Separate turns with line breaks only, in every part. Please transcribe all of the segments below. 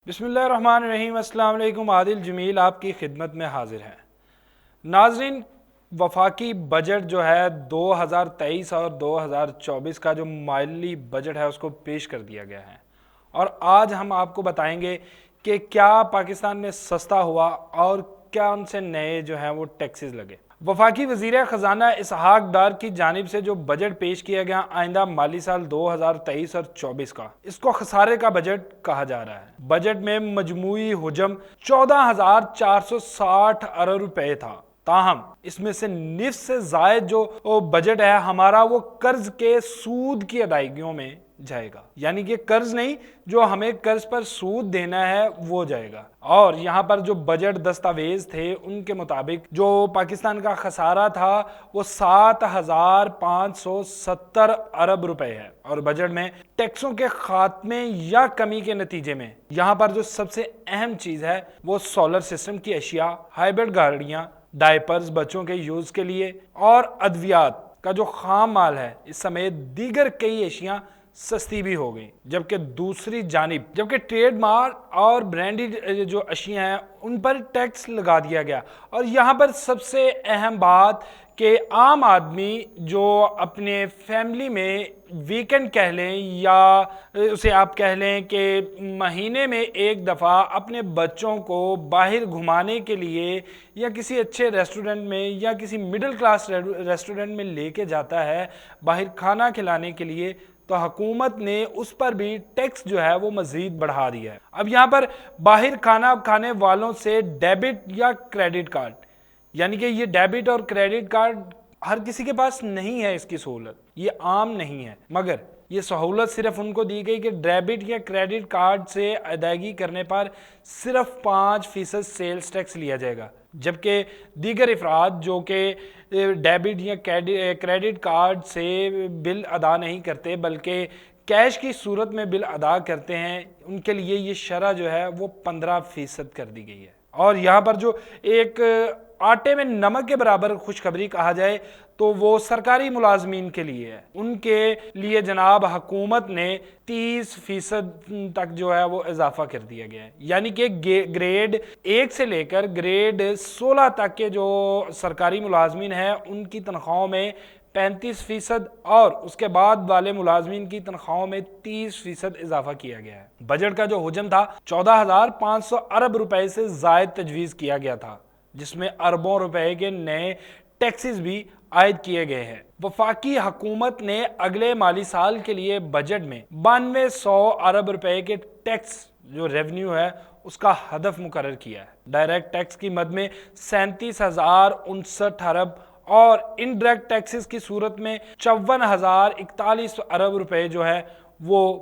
بسم اللہ الرحمن الرحیم۔ السلام علیکم۔ عادل جمیل آپ کی خدمت میں حاضر ہیں۔ ناظرین، وفاقی بجٹ جو ہے 2023 اور 2024 کا جو مالی بجٹ ہے اس کو پیش کر دیا گیا ہے، اور آج ہم آپ کو بتائیں گے کہ کیا پاکستان میں سستا ہوا اور کیا ان سے نئے جو ہیں وہ ٹیکسز لگے۔ وفاقی وزیر خزانہ اسحاق ڈار کی جانب سے جو بجٹ پیش کیا گیا آئندہ مالی سال 2023 اور 24 کا، اس کو خسارے کا بجٹ کہا جا رہا ہے۔ بجٹ میں مجموعی حجم 14,460 ارب روپے تھا، تاہم اس میں سے نصف سے زائد جو بجٹ ہے ہمارا وہ قرض کے سود کی ادائیگیوں میں جائے گا، یعنی کہ قرض نہیں، جو ہمیں قرض پر سود دینا ہے وہ جائے گا۔ اور یہاں پر جو بجٹ دستاویز تھے ان کے مطابق جو پاکستان کا خسارہ تھا وہ 7,570 ارب روپے ہے، اور بجٹ میں ٹیکسوں کے خاتمے یا کمی کے نتیجے میں یہاں پر جو سب سے اہم چیز ہے وہ سولر سسٹم کی اشیاء، ہائیبرڈ گاڑیاں، ڈائپرز بچوں کے یوز کے لیے، اور ادویات کا جو خام مال ہے اس سمیت دیگر کئی اشیاء سستی بھی ہو گئی، جبکہ دوسری جانب ٹریڈ مارک اور برانڈڈ جو اشیاء ہیں ان پر ٹیکس لگا دیا گیا۔ اور یہاں پر سب سے اہم بات کہ عام آدمی جو اپنے فیملی میں ویکنڈ کہہ لیں یا اسے آپ کہہ لیں کہ مہینے میں ایک دفعہ اپنے بچوں کو باہر گھمانے کے لیے یا کسی اچھے ریسٹورنٹ میں یا کسی مڈل کلاس ریسٹورنٹ میں لے کے جاتا ہے باہر کھانا کھلانے کے لیے، تو حکومت نے اس پر بھی ٹیکس جو ہے وہ مزید بڑھا دیا ہے۔ اب یہاں پر باہر کھانا کھانے والوں سے ڈیبٹ یا کریڈٹ کارڈ، یعنی کہ یہ ڈیبٹ اور کریڈٹ کارڈ ہر کسی کے پاس نہیں ہے، اس کی سہولت یہ عام نہیں ہے، مگر یہ سہولت صرف ان کو دی گئی کہ ڈیبٹ یا کریڈٹ کارڈ سے ادائیگی کرنے پر صرف 5% سیلز ٹیکس لیا جائے گا، جبکہ دیگر افراد جو کہ ڈیبٹ یا کریڈٹ کارڈ سے بل ادا نہیں کرتے بلکہ کیش کی صورت میں بل ادا کرتے ہیں، ان کے لیے یہ شرح جو ہے وہ 15% کر دی گئی ہے۔ اور یہاں پر جو ایک آٹے میں نمک کے برابر خوشخبری کہا جائے تو وہ سرکاری ملازمین کے لیے ہے، ان کے لیے جناب حکومت نے 30% تک جو ہے وہ اضافہ کر دیا گیا ہے، یعنی کہ گریڈ 1 سے لے کر گریڈ 16 تک کے جو سرکاری ملازمین ہیں ان کی تنخواہوں میں 35% اور اس کے بعد والے ملازمین کی تنخواہوں میں 30% اضافہ کیا گیا ہے۔ بجٹ کا جو حجم تھا 14,500 ارب روپے سے زائد تجویز کیا گیا تھا، جس میں اربوں روپے کے نئے ٹیکسز بھی عائد کیے گئے ہیں۔ وفاقی حکومت نے اگلے مالی سال کے لیے بجٹ میں 9200 ارب روپے کے ٹیکس جو ریونیو ہے اس کا ہدف مقرر کیا ہے۔ ڈائریکٹ ٹیکس کی مد میں 37,059 ارب اور انڈائریکٹ ٹیکسز کی صورت میں 54,041 ارب روپے جو ہے وہ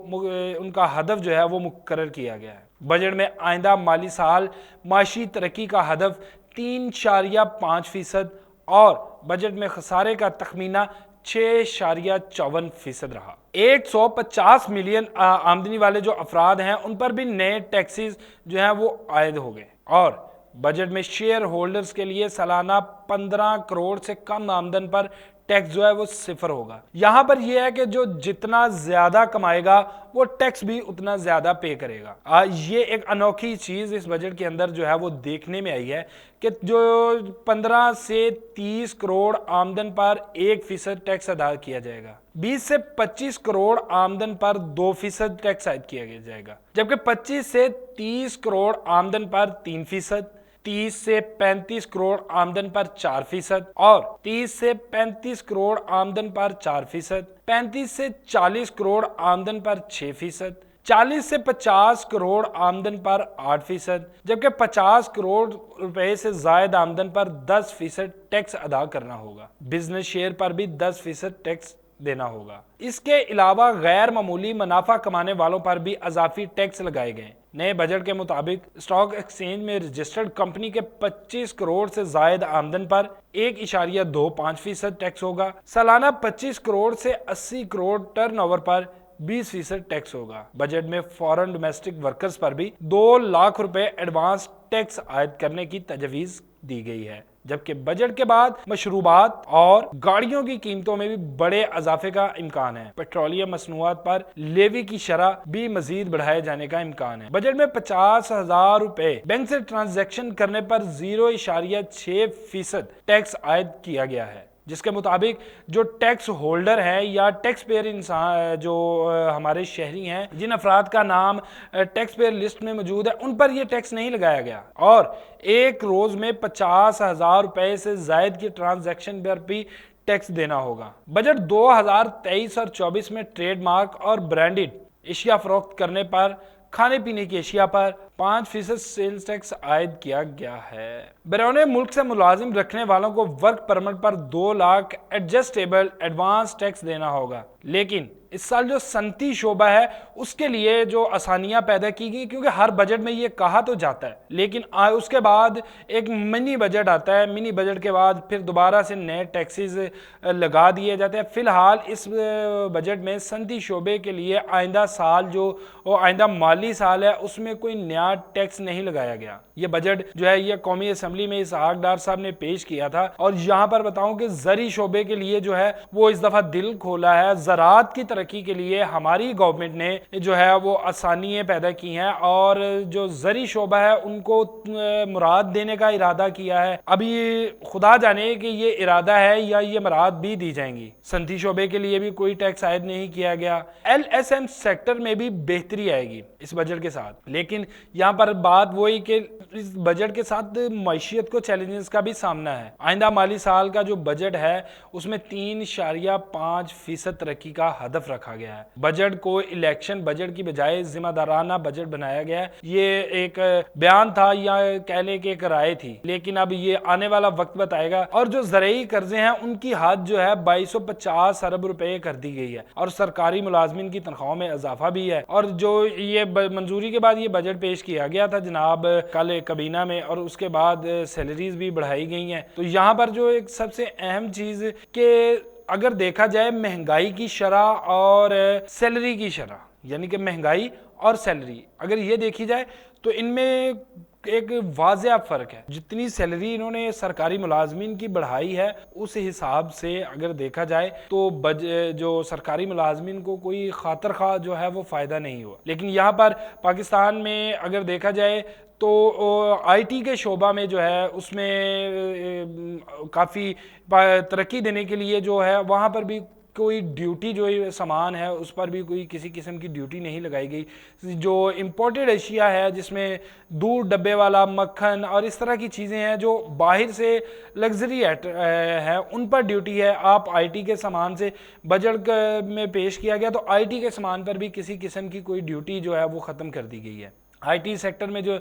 ان کا ہدف جو ہے وہ مقرر کیا گیا ہے۔ بجٹ میں آئندہ مالی سال معاشی ترقی کا ہدف 3.5% اور بجٹ میں خسارے کا تخمینہ 6.54% رہا۔ 150 ملین آمدنی والے جو افراد ہیں ان پر بھی نئے ٹیکسز جو ہیں وہ عائد ہو گئے، اور بجٹ میں شیئر ہولڈرز کے لیے سالانہ 15 کروڑ سے کم آمدن پر ٹیکس جو ہے وہ 0 ہوگا۔ یہاں پر یہ ہے کہ جو جتنا زیادہ کمائے گا وہ ٹیکس بھی اتنا زیادہ پے کرے گا۔ یہ ایک انوکھی چیز اس بجٹ کے اندر جو ہے وہ دیکھنے میں آئی ہے کہ جو 15 سے 30 کروڑ آمدن پر 1% ٹیکس ادا کیا جائے گا، 20 سے 25 کروڑ آمدن پر 2% ٹیکس عائد کیا جائے گا، جبکہ 25 سے 30 کروڑ آمدن پر 3%، 30 سے 35 کروڑ آمدن پر 4% اور 30 سے 35 کروڑ آمدن پر 4%، 35 سے 40 کروڑ آمدن پر 6%، 40 سے 50 کروڑ آمدن پر 8%، جبکہ 50 کروڑ روپے سے زائد آمدن پر 10% ٹیکس ادا کرنا ہوگا۔ بزنس شیئر پر بھی 10% ٹیکس دینا ہوگا۔ اس کے علاوہ غیر معمولی منافع کمانے والوں پر بھی اضافی ٹیکس لگائے گئے۔ نئے بجٹ کے مطابق اسٹاک ایکسچینج میں رجسٹرڈ کمپنی کے 25 کروڑ سے زائد آمدن پر 1.25% ٹیکس ہوگا۔ سالانہ 25 کروڑ سے 80 کروڑ ٹرن اوور پر 20% ٹیکس ہوگا۔ بجٹ میں فارن ڈومیسٹک ورکرز پر بھی 2 لاکھ روپے ایڈوانس ٹیکس عائد کرنے کی تجویز دی گئی ہے، جبکہ بجٹ کے بعد مشروبات اور گاڑیوں کی قیمتوں میں بھی بڑے اضافے کا امکان ہے۔ پیٹرولیم مصنوعات پر لیوی کی شرح بھی مزید بڑھائے جانے کا امکان ہے۔ بجٹ میں 50,000 روپے بینک سے ٹرانزیکشن کرنے پر 0.6% ٹیکس عائد کیا گیا ہے، جس کے مطابق جو ٹیکس ہولڈر ہیں یا ٹیکس پیئر انسان جو ہمارے شہری ہیں جن افراد کا نام ٹیکس پیئر لسٹ میں موجود ہے ان پر یہ ٹیکس نہیں لگایا گیا، اور ایک روز میں 50,000 روپے سے زائد کی ٹرانزیکشن پر بھی ٹیکس دینا ہوگا۔ بجٹ 2023 اور 24 میں ٹریڈ مارک اور برانڈڈ اشیاء فروخت کرنے پر کھانے پینے کی اشیاء پر 5% سیلز ٹیکس عائد کیا گیا ہے۔ بیرون ملک سے ملازم رکھنے والوں کو ورک پرمٹ پر 2 لاکھ ایڈجسٹیبل ایڈوانس ٹیکس دینا ہوگا، لیکن اس سال جو صنعتی شعبہ ہے اس کے لیے جو آسانیاں پیدا کی گئی، کیونکہ ہر بجٹ میں یہ کہا تو جاتا ہے لیکن اس کے بعد ایک منی بجٹ آتا ہے، منی بجٹ کے بعد پھر دوبارہ سے نئے ٹیکسز لگا دیے جاتے ہیں۔ فی الحال اس بجٹ میں صنعتی شعبے کے لیے آئندہ سال جو آئندہ مالی سال ہے اس میں کوئی نیا ٹیکس نہیں لگایا گیا۔ یہ بجٹ جو ہے یہ قومی اسمبلی میں اسحاق ڈار صاحب نے پیش کیا تھا، اور یہاں پر بتاؤں کہ زرعی شعبے کے لیے جو ہے وہ اس دفعہ دل کھولا ہے۔ زراعت کی ترقی کے لیے ہماری گورنمنٹ نے جو ہے وہ آسانیاں پیدا کی ہیں، اور جو زرعی شعبہ ہے ان کو مراد دینے کا ارادہ کیا ہے۔ ابھی خدا جانے کہ یہ ارادہ ہے یا یہ مراد بھی دی جائیں گی۔ صنعتی شعبے کے لیے بھی کوئی ٹیکس عائد نہیں کیا گیا۔ ایل ایس ایم سیکٹر میں بھی بہتری آئے گی اس بجٹ کے ساتھ، لیکن یہاں پر بات وہی کہ اس بجٹ کے ساتھ معیشت کو چیلنجز کا بھی سامنا ہے۔ آئندہ مالی سال کا جو بجٹ ہے اس میں 3.5% ترقی کا ہدف رکھا گیا ہے۔ بجٹ کو الیکشن بجٹ کی بجائے ذمہ دارانہ بجٹ بنایا گیا ہے۔ یہ ایک بیان تھا یا کہہ لیں کہ ایک رائے تھی، لیکن اب یہ آنے والا وقت بتائے گا۔ اور جو زرعی قرضے ہیں ان کی حد جو ہے 2250 ارب روپے کر دی گئی ہے، اور سرکاری ملازمین کی تنخواہوں میں اضافہ بھی ہے۔ اور جو یہ منظوری کے بعد یہ بجٹ پیش کیا گیا تھا جناب کل کابینہ میں، اور اس کے بعد سیلریز بھی بڑھائی گئی ہیں، تو یہاں پر جو ایک سب سے اہم چیز کہ اگر دیکھا جائے مہنگائی کی شرح اور سیلری کی شرح، یعنی کہ مہنگائی اور سیلری اگر یہ دیکھی جائے تو ان میں ایک واضح فرق ہے۔ جتنی سیلری انہوں نے سرکاری ملازمین کی بڑھائی ہے اس حساب سے اگر دیکھا جائے تو جو سرکاری ملازمین کو کوئی خاطر خواہ جو ہے وہ فائدہ نہیں ہوا۔ لیکن یہاں پر پاکستان میں اگر دیکھا جائے تو آئی ٹی کے شعبہ میں جو ہے اس میں کافی ترقی دینے کے لیے جو ہے وہاں پر بھی کوئی ڈیوٹی جو سامان ہے اس پر بھی کوئی کسی قسم کی ڈیوٹی نہیں لگائی گئی۔ جو امپورٹڈ اشیاء ہے جس میں دودھ ڈبے والا مکھن اور اس طرح کی چیزیں ہیں جو باہر سے لگژری ہے ان پر ڈیوٹی ہے۔ آپ آئی ٹی کے سامان سے بجٹ میں پیش کیا گیا تو آئی ٹی کے سامان پر بھی کسی قسم کی کوئی ڈیوٹی جو ہے وہ ختم کر دی گئی ہے۔ آئی ٹی سیکٹر میں جو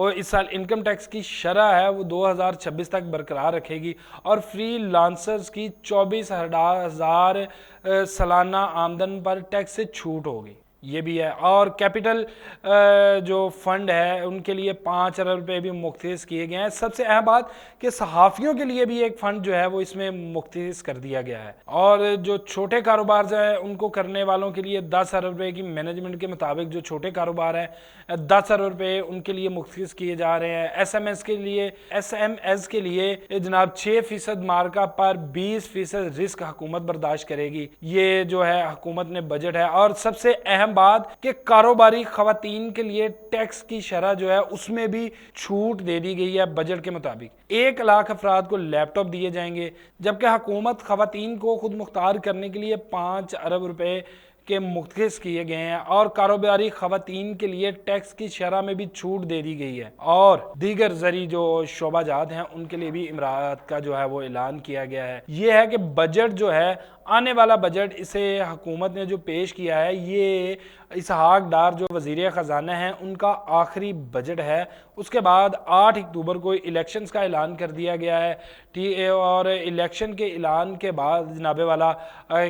اس سال انکم ٹیکس کی شرح ہے وہ 2026 تک برقرار رکھے گی، اور فری لانسرز کی 24,000 سالانہ آمدن پر ٹیکس سے چھوٹ ہوگی، یہ بھی ہے۔ اور کیپٹل جو فنڈ ہے ان کے لیے 5 ارب روپے بھی مختص کیے گئے ہیں۔ سب سے اہم بات کہ صحافیوں کے لیے بھی ایک فنڈ جو ہے وہ اس میں مختص کر دیا گیا ہے، اور جو چھوٹے کاروبار ہیں ان کو کرنے والوں کے لیے 10 ارب روپے کی مینجمنٹ کے مطابق جو چھوٹے کاروبار ہیں 10 ارب روپے ان کے لیے مختص کیے جا رہے ہیں۔ ایس ایم ایس کے لیے جناب 6% مارکا پر 20% رسک حکومت برداشت کرے گی، یہ جو ہے حکومت نے بجٹ ہے۔ اور سب سے اہم بات کہ کاروباری خواتین کے لیے ٹیکس کی شرح جو ہے اس میں بھی چھوٹ دے دی گئی ہے بجٹ کے مطابق۔ 1 لاکھ افراد کو لیپ ٹاپ دیے جائیں گے، جبکہ حکومت خواتین کو خود مختار کرنے کے لیے 5 ارب روپے کے مختص کیے گئے ہیں، اور کاروباری خواتین کے لیے ٹیکس کی شرح میں بھی چھوٹ دے دی گئی ہے، اور دیگر زرعی جو شعبہ جات ہیں ان کے لیے بھی امراض کا جو ہے وہ اعلان کیا گیا ہے۔ یہ ہے کہ بجٹ جو ہے آنے والا بجٹ اسے حکومت نے جو پیش کیا ہے یہ اسحاق ڈار جو وزیر خزانہ ہیں ان کا آخری بجٹ ہے۔ اس کے بعد 8 اکتوبر کو الیکشنز کا اعلان کر دیا گیا ہے، اور الیکشن کے اعلان کے بعد جناب والا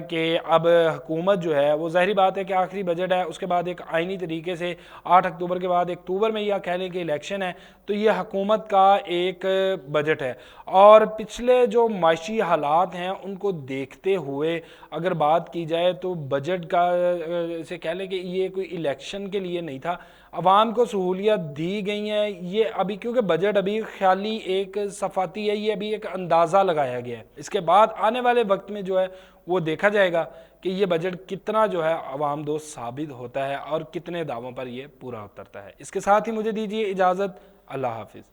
کہ اب حکومت جو ہے وہ ظاہری بات ہے کہ آخری بجٹ ہے، اس کے بعد ایک آئینی طریقے سے 8 اکتوبر کے بعد اکتوبر میں یا کہہ لیں کہ الیکشن ہے، تو یہ حکومت کا ایک بجٹ ہے۔ اور پچھلے جو معاشی حالات ہیں ان کو دیکھتے ہوئے اگر بات کی جائے تو بجٹ کا سے کہہ لیں کہ یہ کوئی الیکشن کے لیے نہیں تھا، عوام کو سہولیات دی گئی ہیں، یہ ابھی کیونکہ بجٹ ابھی خیالی ایک صفاتی ہے، یہ ابھی ایک اندازہ لگایا گیا ہے، اس کے بعد آنے والے وقت میں جو ہے وہ دیکھا جائے گا کہ یہ بجٹ کتنا جو ہے عوام دوست ثابت ہوتا ہے اور کتنے دعووں پر یہ پورا اترتا ہے۔ اس کے ساتھ ہی مجھے دیجیے اجازت، اللہ حافظ۔